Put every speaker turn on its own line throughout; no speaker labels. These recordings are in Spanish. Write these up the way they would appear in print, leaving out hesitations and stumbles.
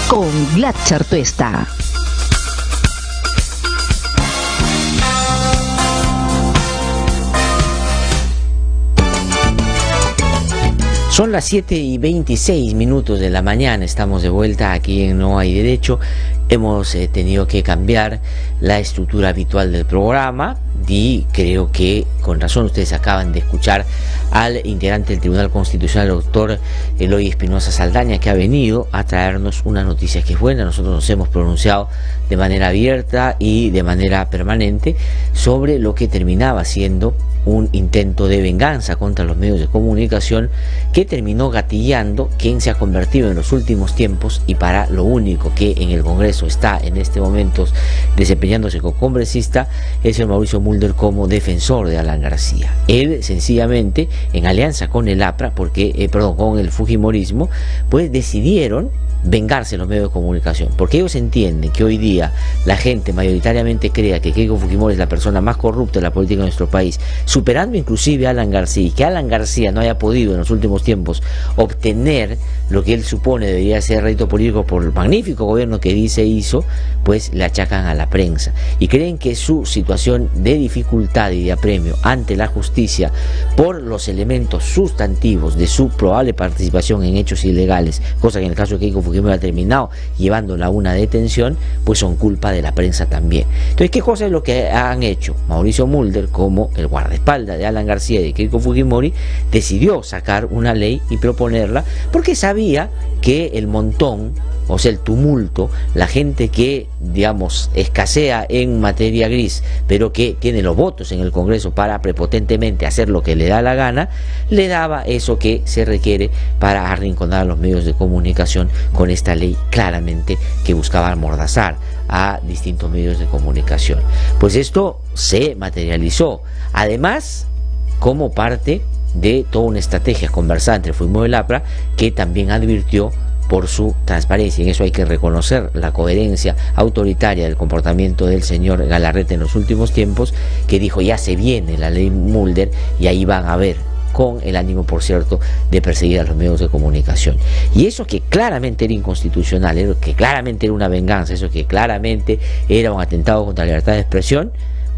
con Glatzer Tuesta.
Son las 7:26 de la mañana, estamos de vuelta aquí en No Hay Derecho. Hemos tenido que cambiar la estructura habitual del programa y creo que con razón ustedes acaban de escuchar al integrante del Tribunal Constitucional, el doctor Eloy Espinosa Saldaña, que ha venido a traernos una noticia que es buena. Nosotros nos hemos pronunciado de manera abierta y de manera permanente sobre lo que terminaba siendo un intento de venganza contra los medios de comunicación que terminó gatillando quien se ha convertido en los últimos tiempos, y para lo único que en el Congreso está en este momento desempeñándose como congresista, es el Mauricio Mulder como defensor de Alan García. Él sencillamente, en alianza con el APRA, con el Fujimorismo, pues decidieron vengarse los medios de comunicación, porque ellos entienden que hoy día la gente mayoritariamente crea que Keiko Fujimori es la persona más corrupta de la política de nuestro país, superando inclusive a Alan García, y que Alan García no haya podido en los últimos tiempos obtener lo que él supone debería ser rédito político por el magnífico gobierno que dice hizo, pues le achacan a la prensa y creen que su situación de dificultad y de apremio ante la justicia por los elementos sustantivos de su probable participación en hechos ilegales, cosa que en el caso de Keiko Fujimori ha terminado llevándola a una detención, pues son culpa de la prensa también. Entonces, ¿qué cosa es lo que han hecho? Mauricio Mulder, como el guardaespaldas de Alan García y de Keiko Fujimori, decidió sacar una ley y proponerla porque sabía que el montón, o sea, el tumulto, la gente que, digamos, escasea en materia gris, pero que tiene los votos en el Congreso para prepotentemente hacer lo que le da la gana, le daba eso que se requiere para arrinconar a los medios de comunicación con esta ley claramente que buscaba amordazar a distintos medios de comunicación. Pues esto se materializó, además, como parte de toda una estrategia conversada entre Fujimori y el APRA, que también advirtió por su transparencia. En eso hay que reconocer la coherencia autoritaria del comportamiento del señor Galarreta en los últimos tiempos, que dijo: ya se viene la ley Mulder y ahí van a ver, con el ánimo, por cierto, de perseguir a los medios de comunicación. Y eso que claramente era inconstitucional, eso que claramente era una venganza, eso que claramente era un atentado contra la libertad de expresión,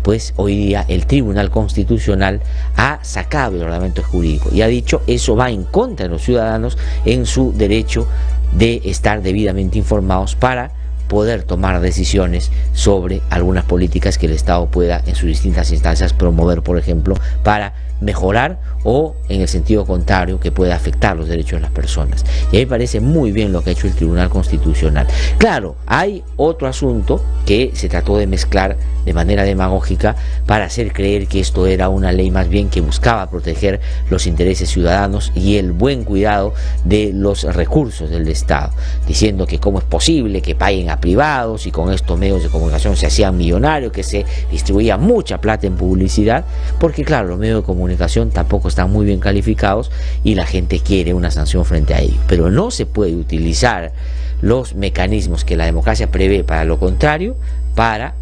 pues hoy día el Tribunal Constitucional ha sacado el ordenamiento jurídico y ha dicho: eso va en contra de los ciudadanos en su derecho de estar debidamente informados para poder tomar decisiones sobre algunas políticas que el Estado pueda en sus distintas instancias promover, por ejemplo, para mejorar, o en el sentido contrario, que pueda afectar los derechos de las personas. Y a mí me parece muy bien lo que ha hecho el Tribunal Constitucional. Claro, hay otro asunto que se trató de mezclar de manera demagógica para hacer creer que esto era una ley más bien que buscaba proteger los intereses ciudadanos y el buen cuidado de los recursos del Estado, diciendo que cómo es posible que paguen a privados y con estos medios de comunicación se hacían millonarios, que se distribuía mucha plata en publicidad, porque claro, los medios de comunicación tampoco están muy bien calificados y la gente quiere una sanción frente a ello. Pero no se puede utilizar los mecanismos que la democracia prevé para lo contrario, para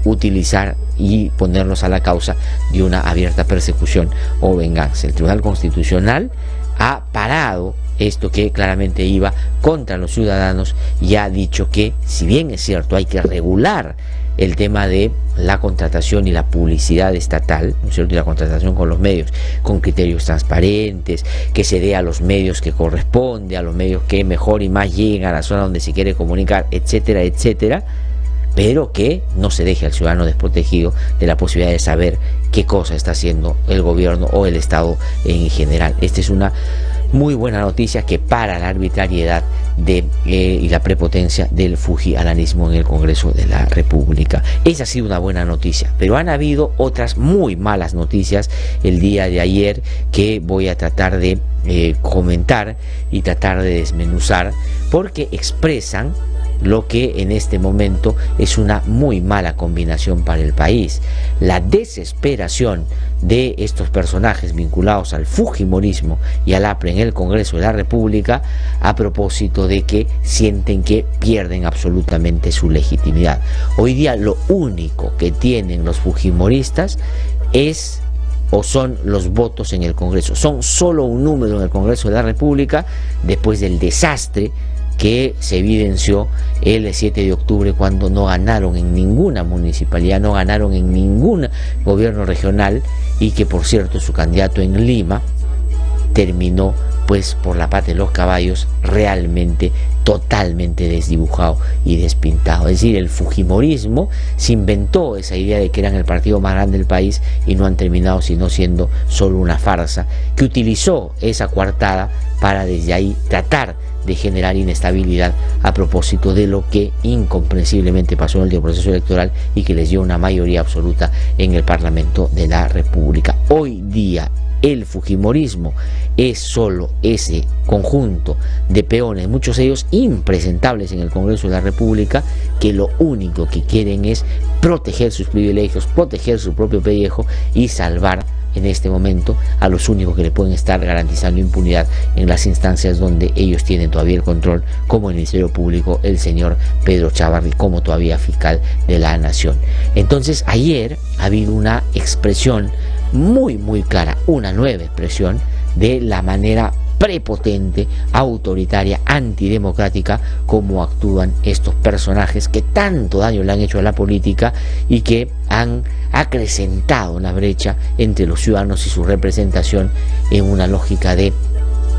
utilizar y ponernos a la causa de una abierta persecución o venganza. El Tribunal Constitucional ha parado esto que claramente iba contra los ciudadanos y ha dicho que, si bien es cierto, hay que regular el tema de la contratación y la publicidad estatal, ¿no es cierto?, y la contratación con los medios, con criterios transparentes, que se dé a los medios que corresponde, a los medios que mejor y más lleguen a la zona donde se quiere comunicar, etcétera, etcétera, pero que no se deje al ciudadano desprotegido de la posibilidad de saber qué cosa está haciendo el gobierno o el Estado en general. Esta es una muy buena noticia que para la arbitrariedad y la prepotencia del fujialanismo en el Congreso de la República. Esa ha sido una buena noticia, pero han habido otras muy malas noticias el día de ayer que voy a tratar de comentar y tratar de desmenuzar, porque expresan lo que en este momento es una muy mala combinación para el país. La desesperación de estos personajes vinculados al fujimorismo y al APRA en el Congreso de la República, a propósito de que sienten que pierden absolutamente su legitimidad. Hoy día lo único que tienen los fujimoristas es o son los votos en el Congreso. Son solo un número en el Congreso de la República después del desastre que se evidenció el 7 de octubre cuando no ganaron en ninguna municipalidad, no ganaron en ningún gobierno regional, y que por cierto su candidato en Lima terminó pues por la pata de los caballos realmente totalmente desdibujado y despintado. Es decir, el fujimorismo se inventó esa idea de que eran el partido más grande del país y no han terminado sino siendo solo una farsa, que utilizó esa coartada para desde ahí tratar de generar inestabilidad a propósito de lo que incomprensiblemente pasó en el proceso electoral y que les dio una mayoría absoluta en el Parlamento de la República. Hoy día el fujimorismo es solo ese conjunto de peones, muchos de ellos impresentables en el Congreso de la República, que lo único que quieren es proteger sus privilegios, proteger su propio pellejo y salvar en este momento a los únicos que le pueden estar garantizando impunidad en las instancias donde ellos tienen todavía el control, como el Ministerio Público, el señor Pedro Chávarri, como todavía fiscal de la Nación. Entonces ayer ha habido una expresión muy clara, una nueva expresión de la manera prepotente, autoritaria, antidemocrática como actúan estos personajes que tanto daño le han hecho a la política y que han acrecentado la brecha entre los ciudadanos y su representación en una lógica de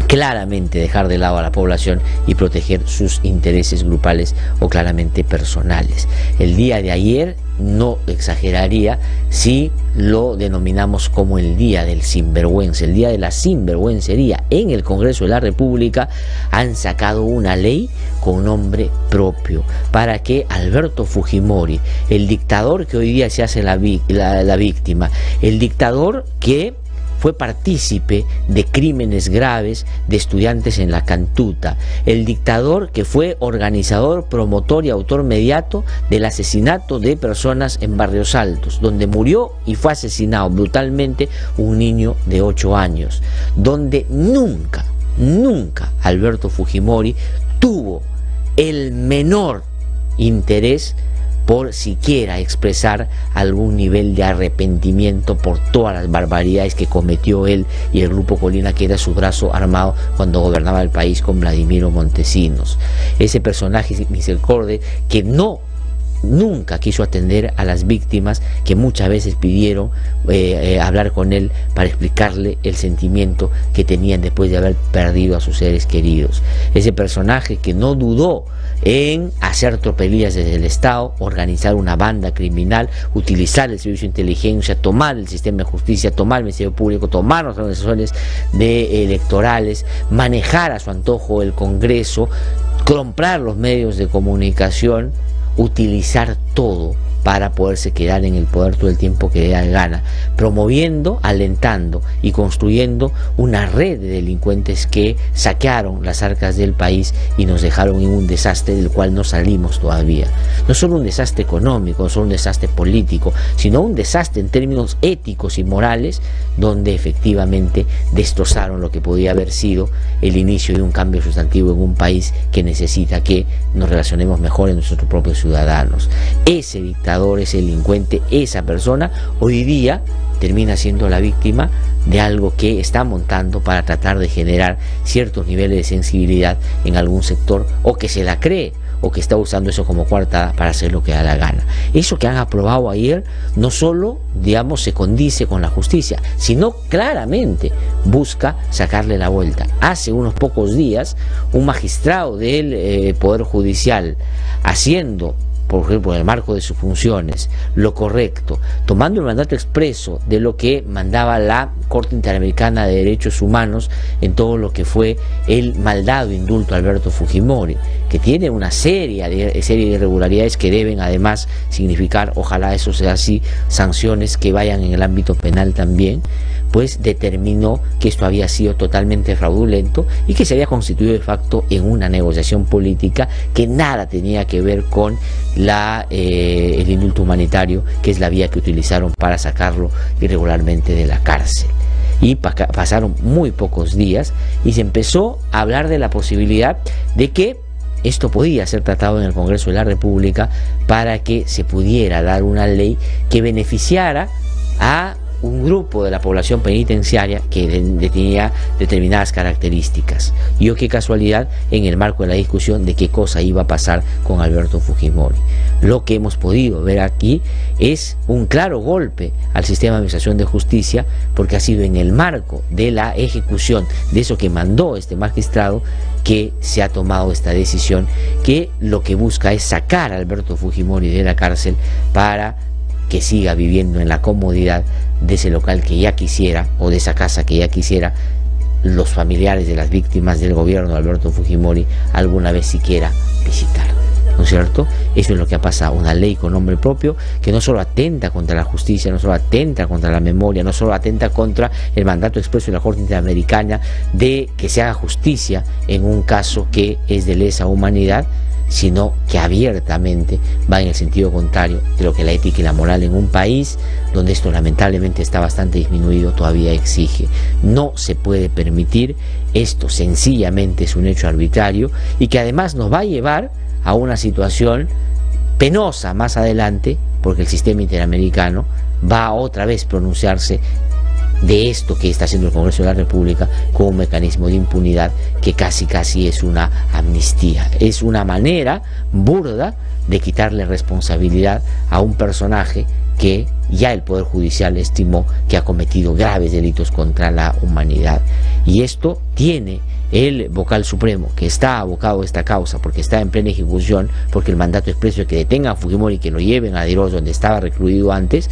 claramente dejar de lado a la población y proteger sus intereses grupales o claramente personales. El día de ayer no exageraría si lo denominamos como el día del sinvergüenza, el día de la sinvergüencería. En el Congreso de la República han sacado una ley con nombre propio para que Alberto Fujimori, el dictador que hoy día se hace la víctima, el dictador que fue partícipe de crímenes graves de estudiantes en la Cantuta, el dictador que fue organizador, promotor y autor mediato del asesinato de personas en Barrios Altos, donde murió y fue asesinado brutalmente un niño de 8 años, donde nunca Alberto Fujimori tuvo el menor interés por siquiera expresar algún nivel de arrepentimiento por todas las barbaridades que cometió él y el Grupo Colina, que era su brazo armado cuando gobernaba el país con Vladimiro Montesinos. Ese personaje misericordia que nunca quiso atender a las víctimas, que muchas veces pidieron hablar con él para explicarle el sentimiento que tenían después de haber perdido a sus seres queridos. Ese personaje que no dudó en hacer tropelías desde el Estado, organizar una banda criminal, utilizar el servicio de inteligencia, tomar el sistema de justicia, tomar el Ministerio Público, tomar las organizaciones electorales, manejar a su antojo el Congreso, comprar los medios de comunicación, utilizar todo para poderse quedar en el poder todo el tiempo que le da gana, promoviendo, alentando y construyendo una red de delincuentes que saquearon las arcas del país y nos dejaron en un desastre del cual no salimos todavía. No solo un desastre económico, no solo un desastre político, sino un desastre en términos éticos y morales, donde efectivamente destrozaron lo que podía haber sido el inicio de un cambio sustantivo en un país que necesita que nos relacionemos mejor en nuestros propios ciudadanos. Ese dictador, ese delincuente, esa persona, hoy día termina siendo la víctima de algo que está montando para tratar de generar ciertos niveles de sensibilidad en algún sector, o que se la cree, o que está usando eso como coartada para hacer lo que da la gana. Eso que han aprobado ayer no solo, digamos, se condice con la justicia, sino claramente busca sacarle la vuelta. Hace unos pocos días, un magistrado del Poder Judicial, haciendo, por ejemplo, en el marco de sus funciones, lo correcto, tomando el mandato expreso de lo que mandaba la Corte Interamericana de Derechos Humanos en todo lo que fue el maldado indulto a Alberto Fujimori, que tiene una serie de irregularidades que deben además significar, ojalá eso sea así, sanciones que vayan en el ámbito penal también, pues determinó que esto había sido totalmente fraudulento y que se había constituido de facto en una negociación política que nada tenía que ver con el indulto humanitario, que es la vía que utilizaron para sacarlo irregularmente de la cárcel. Y pasaron muy pocos días y se empezó a hablar de la posibilidad de que esto podía ser tratado en el Congreso de la República para que se pudiera dar una ley que beneficiara a un grupo de la población penitenciaria que tenía determinadas características. Y qué casualidad, en el marco de la discusión de qué cosa iba a pasar con Alberto Fujimori. Lo que hemos podido ver aquí es un claro golpe al sistema de administración de justicia, porque ha sido en el marco de la ejecución de eso que mandó este magistrado que se ha tomado esta decisión, que lo que busca es sacar a Alberto Fujimori de la cárcel para que siga viviendo en la comodidad de ese local que ya quisiera, o de esa casa que ya quisiera los familiares de las víctimas del gobierno de Alberto Fujimori alguna vez siquiera visitar. ¿No es cierto? Eso es lo que ha pasado, una ley con nombre propio que no solo atenta contra la justicia, no solo atenta contra la memoria, no solo atenta contra el mandato expreso de la Corte Interamericana de que se haga justicia en un caso que es de lesa humanidad, sino que abiertamente va en el sentido contrario de lo que la ética y la moral en un país donde esto lamentablemente está bastante disminuido todavía exige. No se puede permitir esto, sencillamente es un hecho arbitrario y que además nos va a llevar a una situación penosa más adelante, porque el sistema interamericano va a otra vez pronunciarse de esto que está haciendo el Congreso de la República como un mecanismo de impunidad que casi es una amnistía. Es una manera burda de quitarle responsabilidad a un personaje que ya el Poder Judicial estimó que ha cometido graves delitos contra la humanidad. Y esto tiene el vocal supremo, que está abocado a esta causa, porque está en plena ejecución, porque el mandato expreso es que detengan a Fujimori y que lo lleven a Diros, donde estaba recluido antes,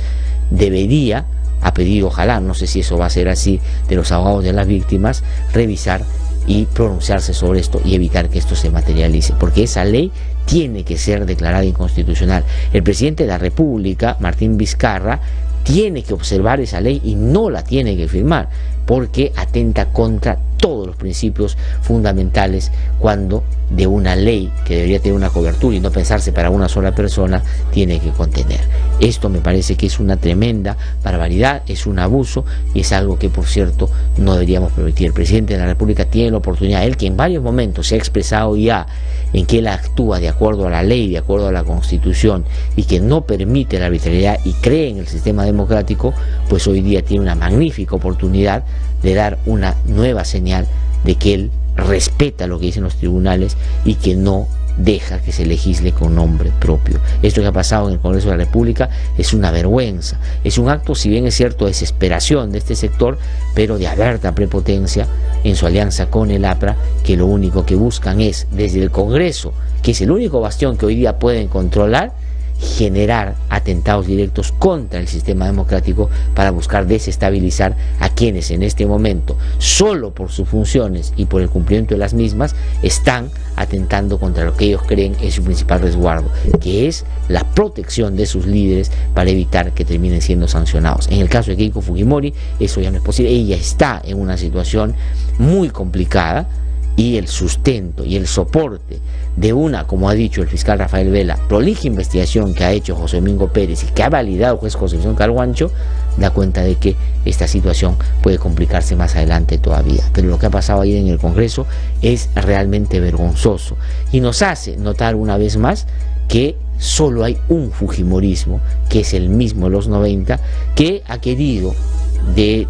debería, a pedido, ojalá, no sé si eso va a ser así, de los abogados de las víctimas, revisar y pronunciarse sobre esto y evitar que esto se materialice, porque esa ley tiene que ser declarada inconstitucional. El presidente de la República, Martín Vizcarra, tiene que observar esa ley y no la tiene que firmar, porque atenta contra todos los principios fundamentales cuando de una ley que debería tener una cobertura y no pensarse para una sola persona, tiene que contener. Esto me parece que es una tremenda barbaridad, es un abuso y es algo que, por cierto, no deberíamos permitir. El presidente de la República tiene la oportunidad, él que en varios momentos se ha expresado ya en que él actúa de acuerdo a la ley, de acuerdo a la Constitución y que no permite la arbitrariedad y cree en el sistema democrático, pues hoy día tiene una magnífica oportunidad de dar una nueva señal de que él respeta lo que dicen los tribunales y que no deja que se legisle con nombre propio. Esto que ha pasado en el Congreso de la República es una vergüenza, es un acto, si bien es cierto, de desesperación de este sector, pero de abierta prepotencia en su alianza con el APRA, que lo único que buscan es, desde el Congreso, que es el único bastión que hoy día pueden controlar, generar atentados directos contra el sistema democrático para buscar desestabilizar a quienes en este momento, solo por sus funciones y por el cumplimiento de las mismas, están atentando contra lo que ellos creen es su principal resguardo, que es la protección de sus líderes para evitar que terminen siendo sancionados. En el caso de Keiko Fujimori, eso ya no es posible. Ella está en una situación muy complicada y el sustento y el soporte de una, como ha dicho el fiscal Rafael Vela, prolija investigación que ha hecho José Domingo Pérez y que ha validado el juez Concepción Carguancho, da cuenta de que esta situación puede complicarse más adelante todavía. Pero lo que ha pasado ayer en el Congreso es realmente vergonzoso y nos hace notar una vez más que solo hay un fujimorismo, que es el mismo de los 90, que ha querido de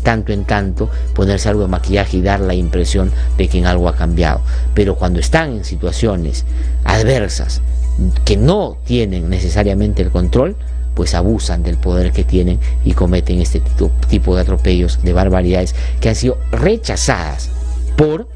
tanto en tanto ponerse algo de maquillaje y dar la impresión de que en algo ha cambiado, pero cuando están en situaciones adversas que no tienen necesariamente el control, pues abusan del poder que tienen y cometen este tipo de atropellos, de barbaridades que han sido rechazadas por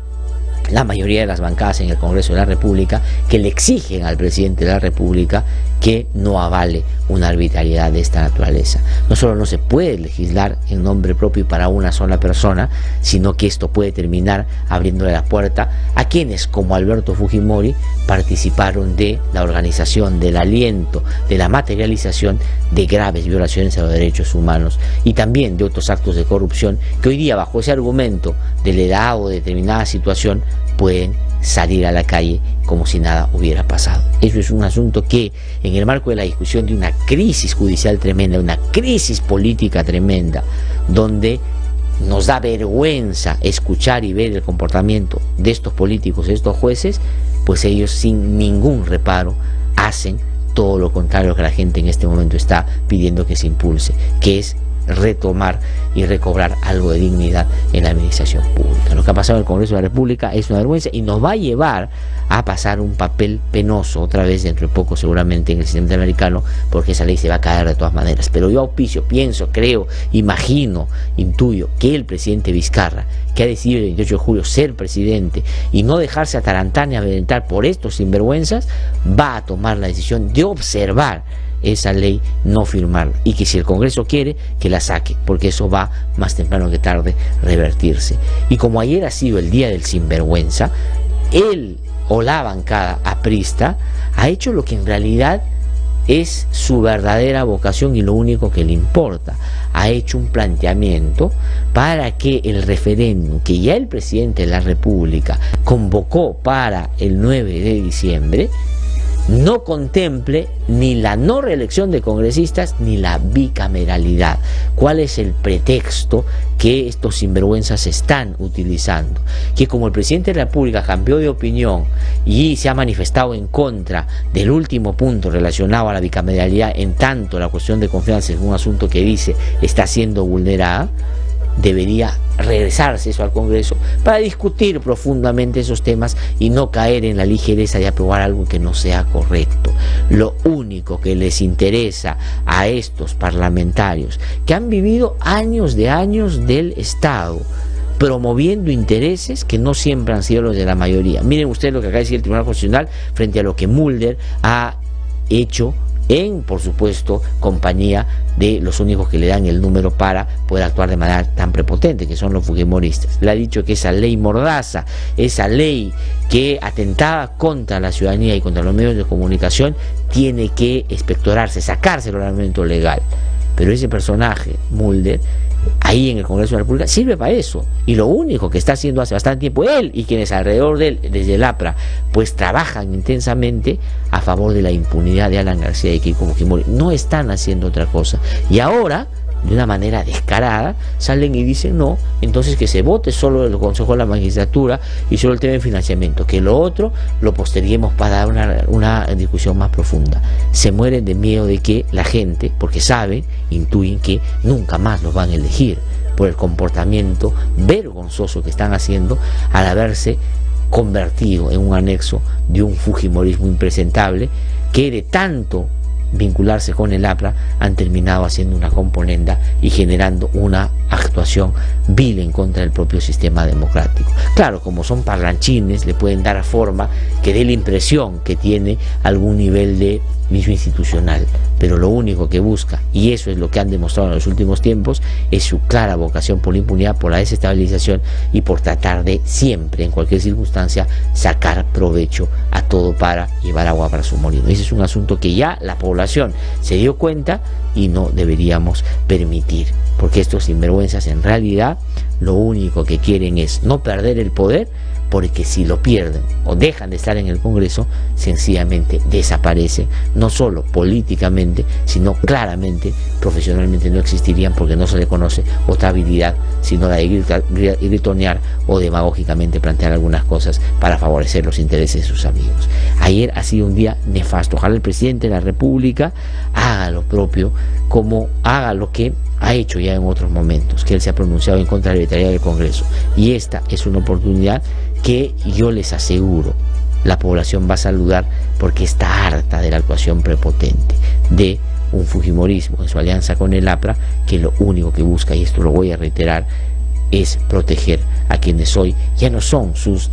la mayoría de las bancadas en el Congreso de la República, que le exigen al presidente de la República que no avale una arbitrariedad de esta naturaleza. No solo no se puede legislar en nombre propio y para una sola persona, sino que esto puede terminar abriéndole la puerta a quienes, como Alberto Fujimori, participaron de la organización, del aliento, de la materialización de graves violaciones a los derechos humanos y también de otros actos de corrupción que hoy día, bajo ese argumento de la edad o de determinada situación, pueden salir a la calle como si nada hubiera pasado. Eso es un asunto que, en el marco de la discusión de una crisis judicial tremenda, una crisis política tremenda, donde nos da vergüenza escuchar y ver el comportamiento de estos políticos, de estos jueces, pues ellos sin ningún reparo hacen todo lo contrario que la gente en este momento está pidiendo que se impulse, que es retomar y recobrar algo de dignidad en la administración pública. Lo que ha pasado en el Congreso de la República es una vergüenza y nos va a llevar a pasar un papel penoso otra vez dentro de poco seguramente en el sistema interamericano, porque esa ley se va a caer de todas maneras. Pero yo auspicio, pienso, creo, imagino, intuyo que el presidente Vizcarra, que ha decidido el 28 de julio ser presidente y no dejarse atarantar ni amedrentar por estos sinvergüenzas, va a tomar la decisión de observar esa ley, no firmarla, y que si el Congreso quiere, que la saque, porque eso va más temprano que tarde revertirse. Y como ayer ha sido el día del sinvergüenza, él o la bancada aprista ha hecho lo que en realidad es su verdadera vocación y lo único que le importa. Ha hecho un planteamiento para que el referéndum que ya el presidente de la República convocó para el 9 de diciembre no contemple ni la no reelección de congresistas ni la bicameralidad. ¿Cuál es el pretexto que estos sinvergüenzas están utilizando? Que como el presidente de la República cambió de opinión y se ha manifestado en contra del último punto relacionado a la bicameralidad, en tanto la cuestión de confianza es un asunto que dice está siendo vulnerada, debería regresarse eso al Congreso para discutir profundamente esos temas y no caer en la ligereza de aprobar algo que no sea correcto. Lo único que les interesa a estos parlamentarios que han vivido años del Estado promoviendo intereses que no siempre han sido los de la mayoría. Miren ustedes lo que acaba de decir el Tribunal Constitucional frente a lo que Mulder ha hecho en, por supuesto, compañía de los únicos que le dan el número para poder actuar de manera tan prepotente, que son los fujimoristas. Le ha dicho que esa ley mordaza, esa ley que atentaba contra la ciudadanía y contra los medios de comunicación, tiene que expectorarse, sacarse el ordenamiento legal. Pero ese personaje, Mulder, ahí en el Congreso de la República, sirve para eso. Y lo único que está haciendo hace bastante tiempo él y quienes alrededor de él, desde el APRA, pues trabajan intensamente a favor de la impunidad de Alan García y Keiko Fujimori. No están haciendo otra cosa. Y ahora, de una manera descarada, salen y dicen no, entonces que se vote solo el Consejo de la Magistratura y solo el tema de financiamiento, que lo otro lo posterguemos para dar una discusión más profunda. Se mueren de miedo de que la gente, porque saben, intuyen que nunca más los van a elegir por el comportamiento vergonzoso que están haciendo al haberse convertido en un anexo de un fujimorismo impresentable que de tanto vincularse con el APRA han terminado haciendo una componenda y generando una actuación vil en contra del propio sistema democrático. Claro, como son parlanchines, le pueden dar forma que dé la impresión que tiene algún nivel de mismo institucional, pero lo único que busca, y eso es lo que han demostrado en los últimos tiempos, es su clara vocación por la impunidad, por la desestabilización y por tratar de siempre, en cualquier circunstancia, sacar provecho a todo para llevar agua para su molino. Ese es un asunto que ya la población se dio cuenta y no deberíamos permitir, porque estos sinvergüenzas en realidad lo único que quieren es no perder el poder, porque si lo pierden o dejan de estar en el Congreso, sencillamente desaparecen, no solo políticamente, sino claramente, profesionalmente no existirían, porque no se le conoce otra habilidad sino la de gritonear o demagógicamente plantear algunas cosas para favorecer los intereses de sus amigos. Ayer ha sido un día nefasto. Ojalá el presidente de la República haga lo propio, como haga lo que ha hecho ya en otros momentos, que él se ha pronunciado en contra de la arbitrariedad del Congreso, y esta es una oportunidad que yo les aseguro la población va a saludar, porque está harta de la actuación prepotente de un fujimorismo en su alianza con el APRA, que lo único que busca, y esto lo voy a reiterar, es proteger a quienes hoy ya no son sus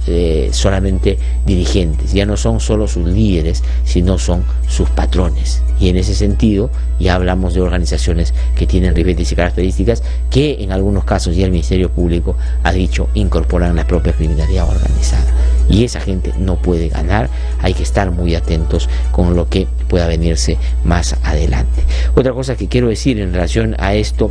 solamente dirigentes, ya no son solo sus líderes, sino son sus patrones. Y en ese sentido ya hablamos de organizaciones que tienen ribetes y características que en algunos casos ya el Ministerio Público ha dicho incorporan la propia criminalidad organizada. Y esa gente no puede ganar, hay que estar muy atentos con lo que pueda venirse más adelante. Otra cosa que quiero decir en relación a esto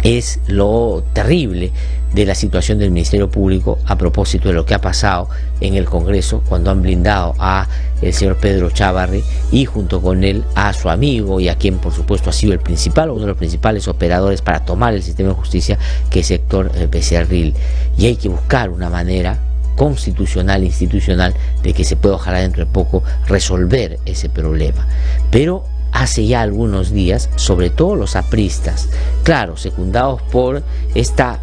es lo terrible de la situación del Ministerio Público a propósito de lo que ha pasado en el Congreso cuando han blindado a el señor Pedro Chávarri y junto con él a su amigo y a quien por supuesto ha sido el principal, uno de los principales operadores para tomar el sistema de justicia, que es Héctor Becerril. Y hay que buscar una manera constitucional, institucional, de que se pueda, ojalá dentro de poco, resolver ese problema. Pero hace ya algunos días, sobre todo los apristas, claro, secundados por esta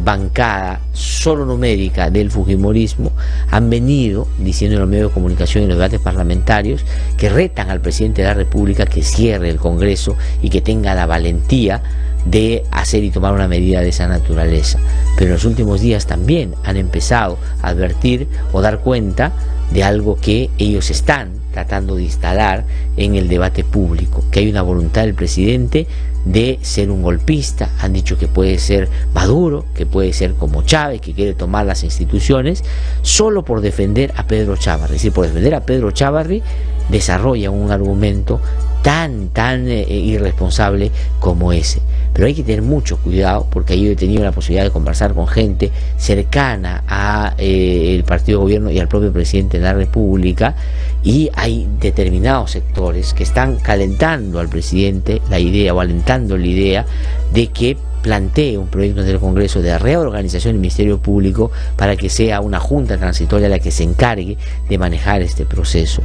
bancada solo numérica del fujimorismo, han venido diciendo en los medios de comunicación y en los debates parlamentarios que retan al presidente de la República que cierre el Congreso y que tenga la valentía de hacer y tomar una medida de esa naturaleza. Pero en los últimos días también han empezado a advertir o dar cuenta de algo que ellos están tratando de instalar en el debate público, que hay una voluntad del presidente de ser un golpista. Han dicho que puede ser Maduro, que puede ser como Chávez, que quiere tomar las instituciones solo por defender a Pedro Chávarri. Es decir, por defender a Pedro Chávarri desarrolla un argumento tan irresponsable como ese. Pero hay que tener mucho cuidado, porque yo he tenido la posibilidad de conversar con gente cercana a el partido de gobierno y al propio presidente de la República, y hay determinados sectores que están calentando al presidente la idea o alentando la idea de que plantee un proyecto del Congreso de reorganización del Ministerio Público para que sea una junta transitoria la que se encargue de manejar este proceso.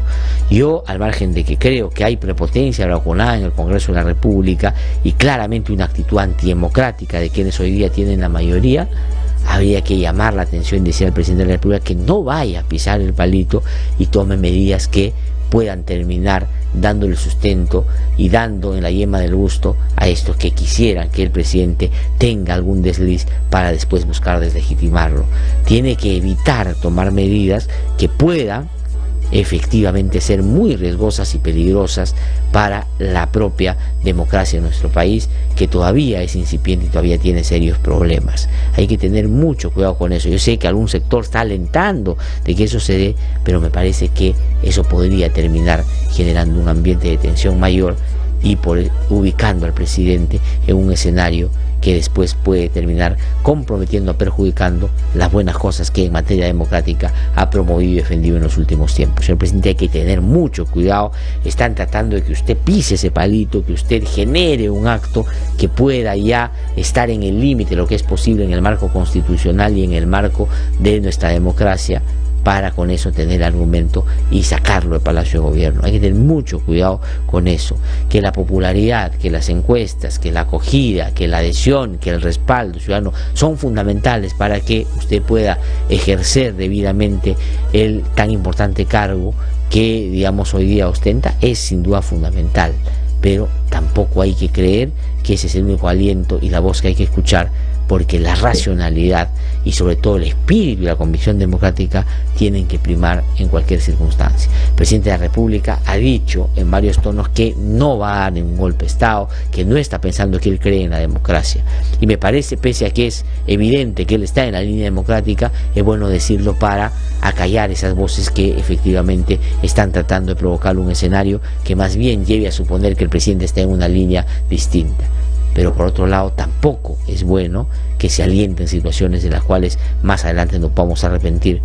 Yo, al margen de que creo que hay prepotencia vacunada en el Congreso de la República y claramente una actitud antidemocrática de quienes hoy día tienen la mayoría, habría que llamar la atención y decir al presidente de la República que no vaya a pisar el palito y tome medidas que puedan terminar dándole sustento y dando en la yema del gusto a estos que quisieran que el presidente tenga algún desliz para después buscar deslegitimarlo. Tiene que evitar tomar medidas que puedan efectivamente ser muy riesgosas y peligrosas para la propia democracia de nuestro país, que todavía es incipiente y todavía tiene serios problemas. Hay que tener mucho cuidado con eso. Yo sé que algún sector está alentando de que eso se dé, pero me parece que eso podría terminar generando un ambiente de tensión mayor y ubicando al presidente en un escenario que después puede terminar comprometiendo, perjudicando las buenas cosas que en materia democrática ha promovido y defendido en los últimos tiempos. Señor presidente, hay que tener mucho cuidado. Están tratando de que usted pise ese palito, que usted genere un acto que pueda ya estar en el límite de lo que es posible en el marco constitucional y en el marco de nuestra democracia, para con eso tener argumento y sacarlo del Palacio de Gobierno. Hay que tener mucho cuidado con eso, que la popularidad, que las encuestas, que la acogida, que la adhesión, que el respaldo ciudadano son fundamentales para que usted pueda ejercer debidamente el tan importante cargo que, digamos, hoy día ostenta. Es sin duda fundamental, pero tampoco hay que creer que ese es el único aliento y la voz que hay que escuchar, porque la racionalidad y sobre todo el espíritu y la convicción democrática tienen que primar en cualquier circunstancia. El presidente de la República ha dicho en varios tonos que no va a dar ningún golpe de Estado, que no está pensando que él cree en la democracia. Y me parece, pese a que es evidente que él está en la línea democrática, es bueno decirlo para acallar esas voces que efectivamente están tratando de provocar un escenario que más bien lleve a suponer que el presidente está en una línea distinta. Pero por otro lado tampoco es bueno que se alienten situaciones de las cuales más adelante nos podamos arrepentir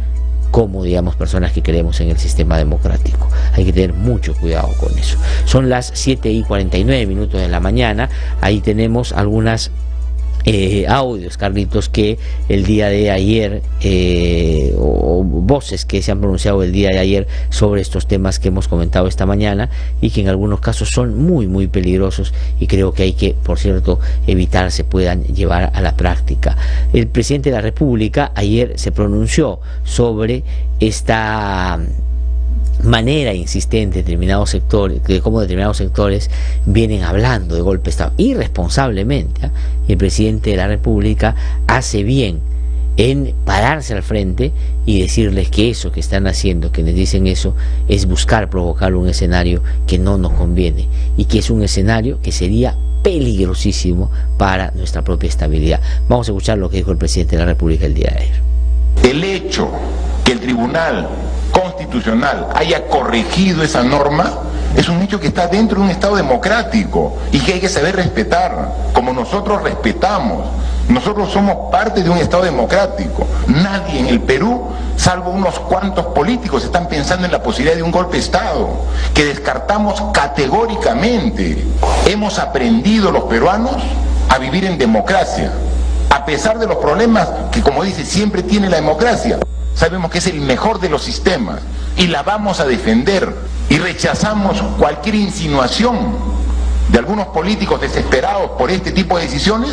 como, digamos, personas que creemos en el sistema democrático. Hay que tener mucho cuidado con eso. Son las 7:49 de la mañana. Ahí tenemos algunas audios, Carlitos, que el día de ayer o voces que se han pronunciado el día de ayer sobre estos temas que hemos comentado esta mañana, y que en algunos casos son muy peligrosos y creo que hay que, por cierto, evitar se puedan llevar a la práctica. El presidente de la República ayer se pronunció sobre esta manera insistente de determinados sectores, de cómo determinados sectores vienen hablando de golpe de Estado irresponsablemente, y el presidente de la República hace bien en pararse al frente y decirles que eso que están haciendo, que les dicen eso, es buscar provocar un escenario que no nos conviene y que es un escenario que sería peligrosísimo para nuestra propia estabilidad. Vamos a escuchar lo que dijo el presidente de la República el día de ayer.
El hecho que el Tribunal Constitucional haya corregido esa norma es un hecho que está dentro de un Estado democrático y que hay que saber respetar, como nosotros respetamos. Nosotros somos parte de un Estado democrático. Nadie en el Perú, salvo unos cuantos políticos, están pensando en la posibilidad de un golpe de Estado, que descartamos categóricamente. Hemos aprendido los peruanos a vivir en democracia, a pesar de los problemas que, como dice, siempre tiene la democracia. Sabemos que es el mejor de los sistemas y la vamos a defender. y rechazamos cualquier insinuación de algunos políticos desesperados por este tipo de decisiones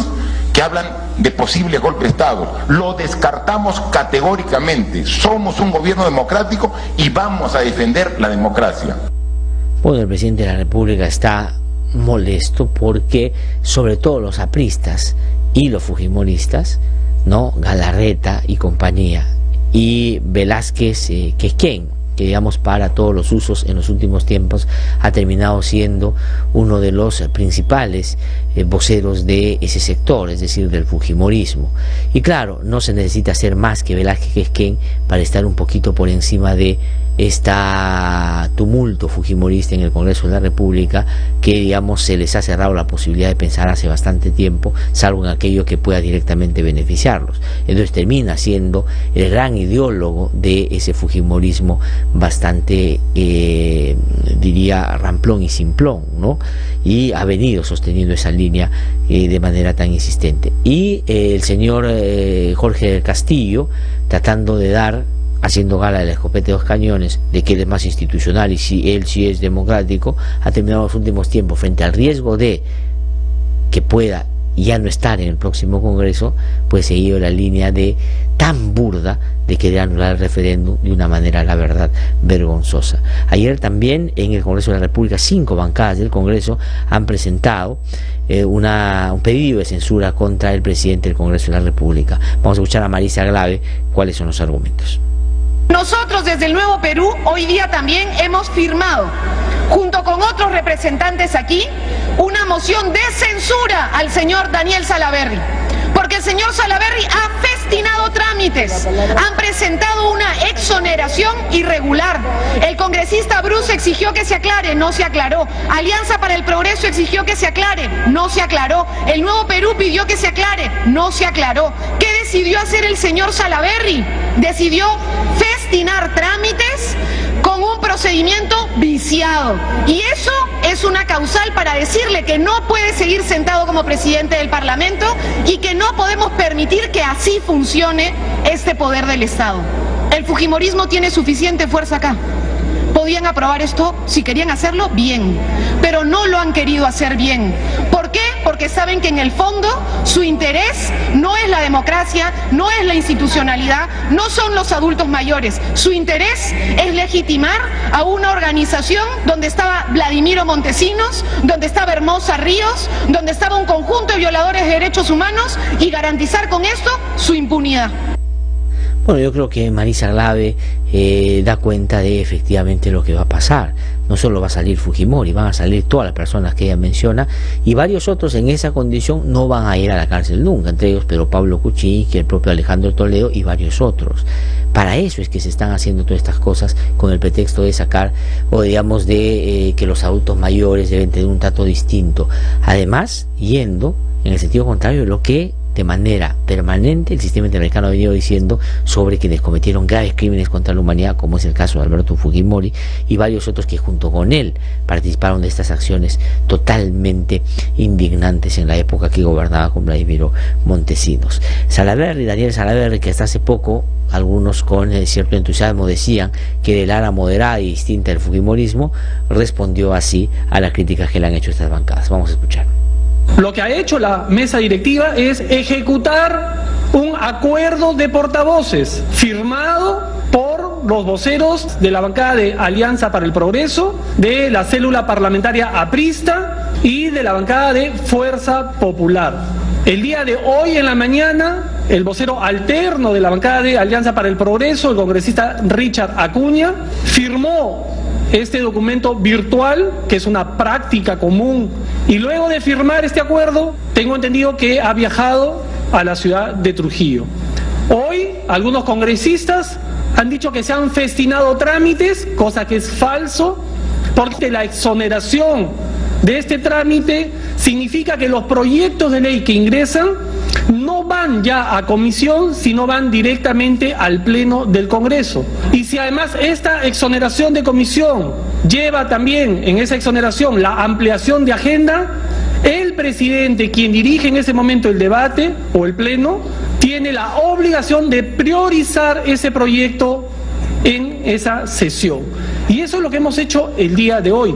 que hablan de posibles golpes de Estado. Lo descartamos categóricamente. Somos un gobierno democrático y vamos a defender la democracia.
Bueno, el presidente de la República está molesto porque sobre todo los apristas y los fujimoristas, ¿no? Galarreta y compañía, y Velázquez Quezquén, que digamos para todos los usos en los últimos tiempos ha terminado siendo uno de los principales voceros de ese sector, es decir, del fujimorismo. Y claro, no se necesita ser más que Velázquez Quezquén para estar un poquito por encima de esta tumulto fujimorista en el Congreso de la República, que digamos se les ha cerrado la posibilidad de pensar hace bastante tiempo, salvo en aquello que pueda directamente beneficiarlos. Entonces termina siendo el gran ideólogo de ese fujimorismo bastante, diría, ramplón y simplón, ¿no? Y ha venido sosteniendo esa línea de manera tan insistente. Y el señor Jorge del Castillo, tratando de dar, haciendo gala del escopete de dos cañones, de que él es más institucional y si él sí es democrático, ha terminado los últimos tiempos frente al riesgo de que pueda ya no estar en el próximo Congreso, pues seguido la línea de tan burda de querer anular el referéndum de una manera, la verdad, vergonzosa. Ayer también en el Congreso de la República 5 bancadas del Congreso han presentado un pedido de censura contra el presidente del Congreso de la República. Vamos a escuchar a Marisa Glave cuáles son los argumentos.
Nosotros desde el Nuevo Perú hoy día también hemos firmado, junto con otros representantes aquí, una moción de censura al señor Daniel Salaverry, porque el señor Salaverry ha festinado trámites, han presentado una exoneración irregular. El congresista Bruce exigió que se aclare, no se aclaró. Alianza para el Progreso exigió que se aclare, no se aclaró. El Nuevo Perú pidió que se aclare, no se aclaró. ¿Qué decidió hacer el señor Salaverry? Decidió festinar trámites con un procedimiento viciado, y eso es una causal para decirle que no puede seguir sentado como presidente del Parlamento y que no podemos permitir que así funcione este poder del Estado. El fujimorismo tiene suficiente fuerza acá. Podían aprobar esto, si querían hacerlo, bien, pero no lo han querido hacer bien. ¿Por qué? Porque saben que en el fondo su interés no es la democracia, no es la institucionalidad, no son los adultos mayores. Su interés es legitimar a una organización donde estaba Vladimiro Montesinos, donde estaba Hermosa Ríos, donde estaba un conjunto de violadores de derechos humanos, y garantizar con esto su impunidad.
Bueno, yo creo que Marisa Glave da cuenta de efectivamente lo que va a pasar. No solo va a salir Fujimori, van a salir todas las personas que ella menciona, y varios otros en esa condición no van a ir a la cárcel nunca, entre ellos Pedro Pablo Kuczynski, el propio Alejandro Toledo y varios otros. Para eso es que se están haciendo todas estas cosas, con el pretexto de sacar, o digamos de que los adultos mayores deben tener un trato distinto. Además, yendo en el sentido contrario de lo que de manera permanente el sistema interamericano ha venido diciendo sobre quienes cometieron graves crímenes contra la humanidad, como es el caso de Alberto Fujimori y varios otros que junto con él participaron de estas acciones totalmente indignantes en la época que gobernaba con Vladimiro Montesinos. Daniel Salaverry, que hasta hace poco algunos con cierto entusiasmo decían que del ala moderada y distinta del fujimorismo, respondió así a las críticas que le han hecho estas bancadas. Vamos a escuchar.
Lo que ha hecho la mesa directiva es ejecutar un acuerdo de portavoces firmado por los voceros de la bancada de Alianza para el Progreso, de la célula parlamentaria aprista y de la bancada de Fuerza Popular. El día de hoy en la mañana, el vocero alterno de la bancada de Alianza para el Progreso, el congresista Richard Acuña, firmó este documento virtual, que es una práctica común, y luego de firmar este acuerdo, tengo entendido que ha viajado a la ciudad de Trujillo. Hoy, algunos congresistas han dicho que se han festinado trámites, cosa que es falso, porque la exoneración de este trámite significa que los proyectos de ley que ingresan no van ya a comisión, sino van directamente al Pleno del Congreso. Y si además esta exoneración de comisión lleva también en esa exoneración la ampliación de agenda, el presidente, quien dirige en ese momento el debate o el Pleno, tiene la obligación de priorizar ese proyecto en esa sesión. Y eso es lo que hemos hecho el día de hoy.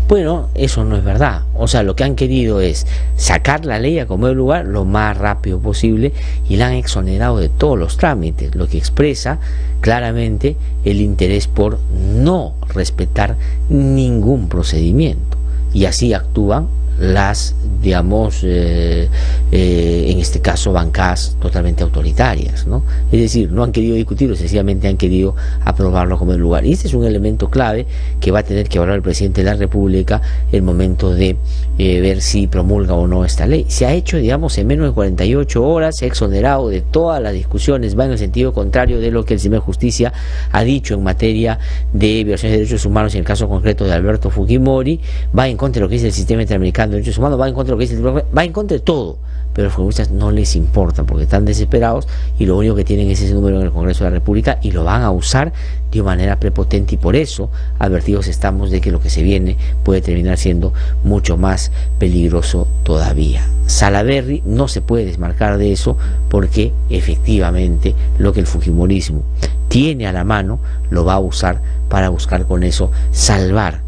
Bueno, eso no es verdad. O sea, lo que han querido es sacar la ley a como de lugar lo más rápido posible y la han exonerado de todos los trámites, lo que expresa claramente el interés por no respetar ningún procedimiento. Y así actúan las, digamos, en este caso bancadas totalmente autoritarias, ¿no? Es decir, no han querido discutirlo, sencillamente han querido aprobarlo como el lugar. Y este es un elemento clave que va a tener que evaluar el presidente de la República el momento de ver si promulga o no esta ley. Se ha hecho, digamos, en menos de 48 horas, se ha exonerado de todas las discusiones, va en el sentido contrario de lo que el Tribunal de Justicia ha dicho en materia de violaciones de derechos humanos en el caso concreto de Alberto Fujimori, va en contra de lo que dice el sistema interamericano de derechos humanos, va en contra de lo que dice va en contra de todo, pero a los futbolistas no les importa porque están desesperados y lo único que tienen es ese número en el Congreso de la República y lo van a usar de manera prepotente, y por eso advertidos estamos de que lo que se viene puede terminar siendo mucho más peligroso todavía. Salaverry no se puede desmarcar de eso porque efectivamente lo que el fujimorismo tiene a la mano lo va a usar para buscar con eso salvar,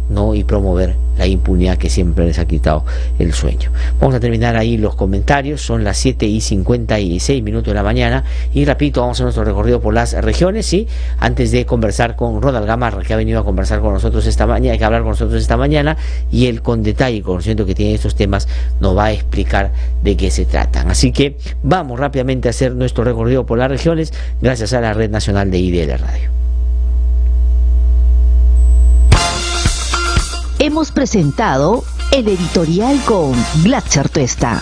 ¿no? Y promover la impunidad que siempre les ha quitado el sueño. Vamos a terminar ahí los comentarios, son las 7:56 de la mañana y repito, vamos a nuestro recorrido por las regiones, ¿sí? Antes de conversar con Ronald Gamarra, que ha venido a conversar con nosotros esta mañana, que hablar con nosotros esta mañana, y él con detalle y conocimiento que tiene estos temas nos va a explicar de qué se tratan. Así que vamos rápidamente a hacer nuestro recorrido por las regiones gracias a la Red Nacional de IDL Radio.
Hemos presentado el editorial con Glatzer Tuesta.